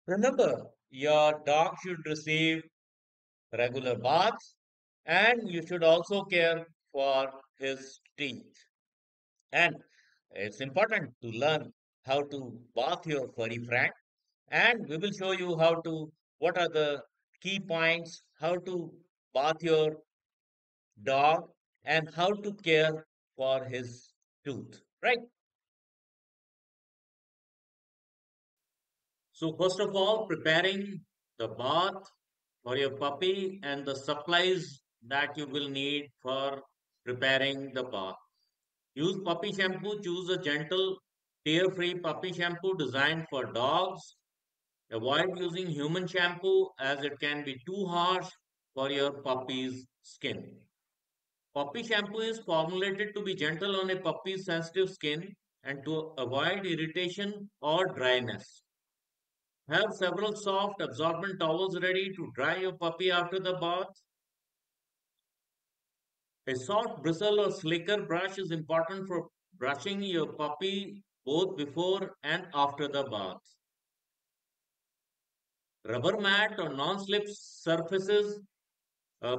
Remember, your dog should receive regular baths and you should also care for his teeth. And it's important to learn how to bath your furry friend. And we will show you what are the key points, how to bath your dog, and how to care for his tooth, right? So first of all, preparing the bath for your puppy and the supplies that you will need for preparing the bath. Use puppy shampoo. Choose a gentle, tear-free puppy shampoo designed for dogs. Avoid using human shampoo as it can be too harsh for your puppy's skin. Puppy shampoo is formulated to be gentle on a puppy's sensitive skin and to avoid irritation or dryness. Have several soft absorbent towels ready to dry your puppy after the bath. A soft bristle or slicker brush is important for brushing your puppy both before and after the bath. Rubber mat or non-slip surfaces.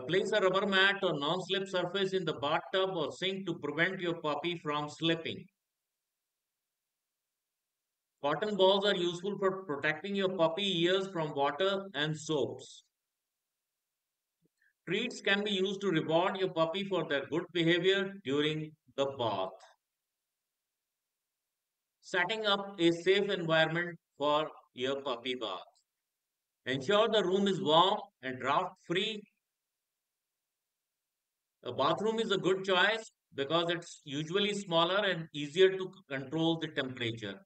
Place a rubber mat or non-slip surface in the bathtub or sink to prevent your puppy from slipping. Cotton balls are useful for protecting your puppy ears from water and soaps. Treats can be used to reward your puppy for their good behavior during the bath. Setting up a safe environment for your puppy bath. Ensure the room is warm and draft free. A bathroom is a good choice because it's usually smaller and easier to control the temperature.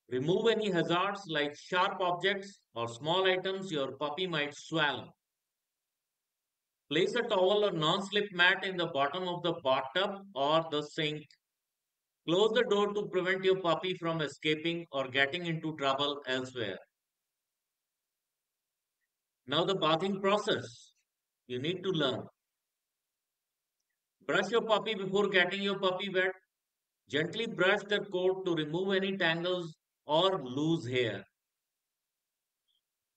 Remove any hazards like sharp objects or small items your puppy might swallow. Place a towel or non-slip mat in the bottom of the bathtub or the sink. Close the door to prevent your puppy from escaping or getting into trouble elsewhere. Now the bathing process. You need to learn. Brush your puppy before getting your puppy wet. Gently brush their coat to remove any tangles or loose hair.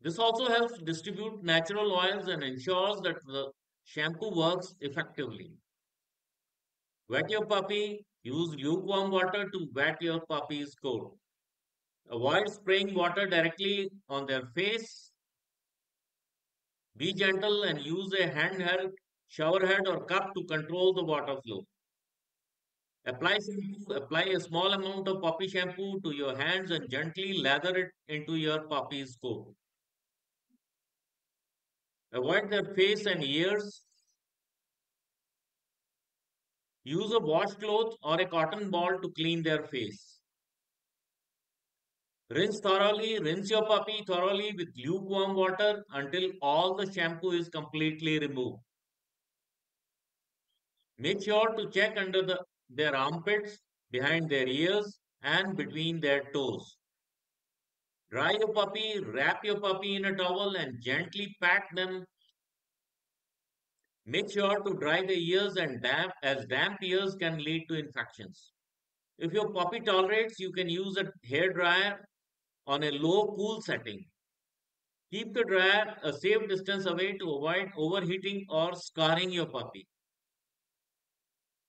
This also helps distribute natural oils and ensures that the shampoo works effectively. Wet your puppy. Use lukewarm water to wet your puppy's coat. Avoid spraying water directly on their face. Be gentle and use a handheld shower head or cup to control the water flow. Apply shampoo. Apply a small amount of puppy shampoo to your hands and gently lather it into your puppy's coat. Avoid their face and ears. Use a washcloth or a cotton ball to clean their face. Rinse thoroughly. Rinse your puppy thoroughly with lukewarm water until all the shampoo is completely removed. Make sure to check under their armpits, behind their ears, and between their toes. Dry your puppy, wrap your puppy in a towel, and gently pat them. Make sure to dry the ears and damp ears can lead to infections. If your puppy tolerates, you can use a hair dryer on a low cool setting. Keep the dryer a safe distance away to avoid overheating or scarring your puppy.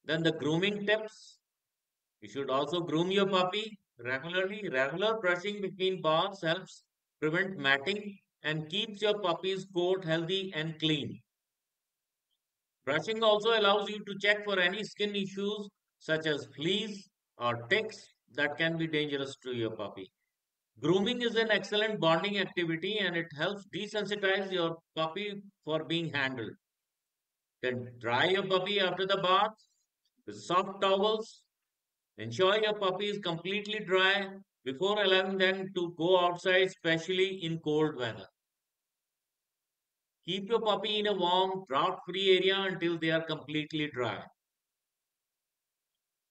Then the grooming tips. You should also groom your puppy regularly. Regular brushing between baths helps prevent matting and keeps your puppy's coat healthy and clean. Brushing also allows you to check for any skin issues such as fleas or ticks that can be dangerous to your puppy. Grooming is an excellent bonding activity and it helps desensitize your puppy for being handled. Then dry your puppy after the bath with soft towels. Ensure your puppy is completely dry before allowing them to go outside, especially in cold weather. Keep your puppy in a warm, drought-free area until they are completely dry.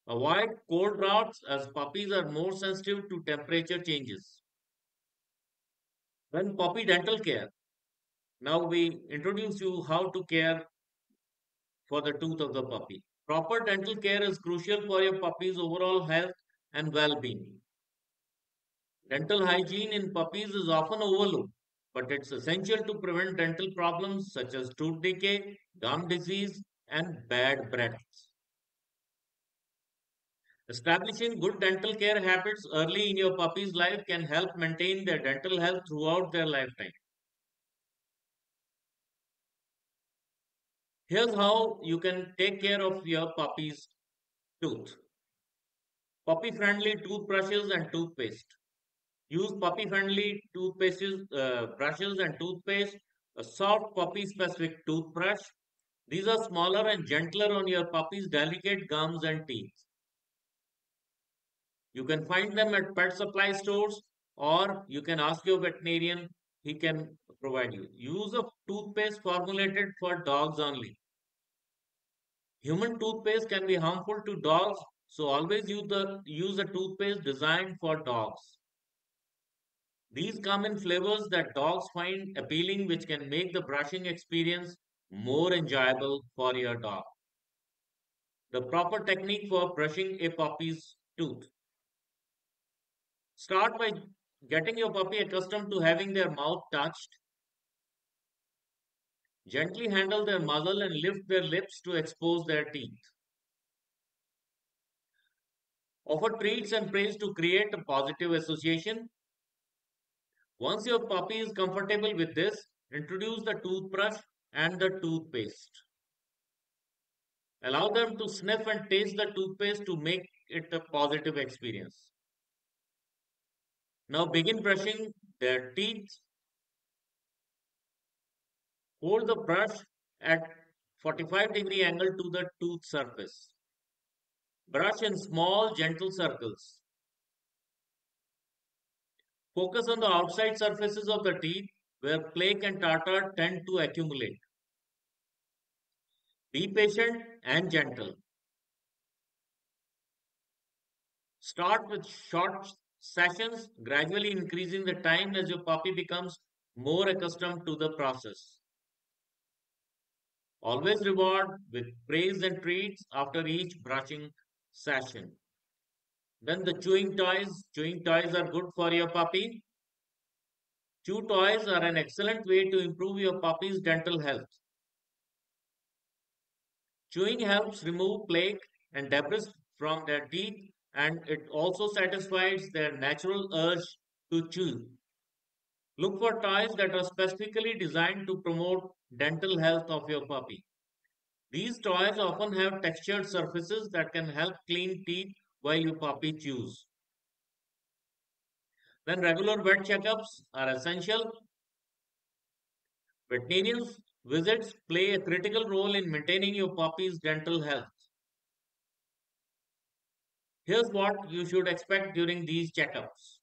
Avoid cold draughts as puppies are more sensitive to temperature changes. Then puppy dental care. Now we introduce you how to care for the tooth of the puppy. Proper dental care is crucial for your puppy's overall health and well-being. Dental hygiene in puppies is often overlooked, but it's essential to prevent dental problems such as tooth decay, gum disease, and bad breath. Establishing good dental care habits early in your puppy's life can help maintain their dental health throughout their lifetime. Here's how you can take care of your puppy's tooth. Puppy friendly toothbrushes and toothpaste. Use puppy friendly brushes and toothpaste, a soft puppy specific toothbrush. These are smaller and gentler on your puppy's delicate gums and teeth. You can find them at pet supply stores or you can ask your veterinarian, he can provide you. Use of toothpaste formulated for dogs only. Human toothpaste can be harmful to dogs, so always use a toothpaste designed for dogs. These come in flavors that dogs find appealing, which can make the brushing experience more enjoyable for your dog. The proper technique for brushing a puppy's tooth. Start by getting your puppy accustomed to having their mouth touched. Gently handle their muzzle and lift their lips to expose their teeth. Offer treats and praise to create a positive association. Once your puppy is comfortable with this, introduce the toothbrush and the toothpaste. Allow them to sniff and taste the toothpaste to make it a positive experience. Now begin brushing their teeth. Hold the brush at 45-degree angle to the tooth surface. Brush in small, gentle circles. Focus on the outside surfaces of the teeth where plaque and tartar tend to accumulate. Be patient and gentle. Start with short sessions, gradually increasing the time as your puppy becomes more accustomed to the process. Always reward with praise and treats after each brushing session. Then the chewing toys. Chewing toys are good for your puppy. Chew toys are an excellent way to improve your puppy's dental health. Chewing helps remove plaque and debris from their teeth and it also satisfies their natural urge to chew. Look for toys that are specifically designed to promote dental health of your puppy. These toys often have textured surfaces that can help clean teeth while your puppy chews. Then regular vet checkups are essential. Veterinarians visits play a critical role in maintaining your puppy's dental health. Here's what you should expect during these checkups.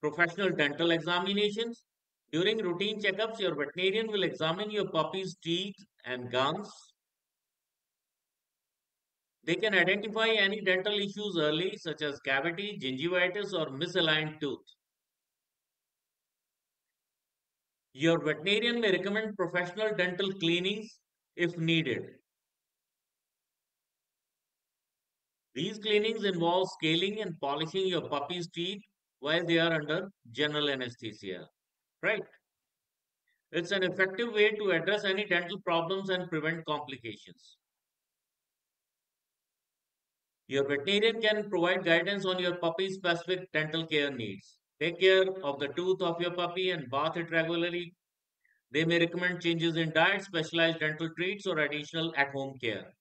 Professional dental examinations. During routine checkups, your veterinarian will examine your puppy's teeth and gums. They can identify any dental issues early, such as cavity, gingivitis, or misaligned tooth. Your veterinarian may recommend professional dental cleanings if needed. These cleanings involve scaling and polishing your puppy's teeth while they are under general anesthesia. Right? It's an effective way to address any dental problems and prevent complications. Your veterinarian can provide guidance on your puppy's specific dental care needs. Take care of the tooth of your puppy and bath it regularly. They may recommend changes in diet, specialized dental treats, or additional at home care.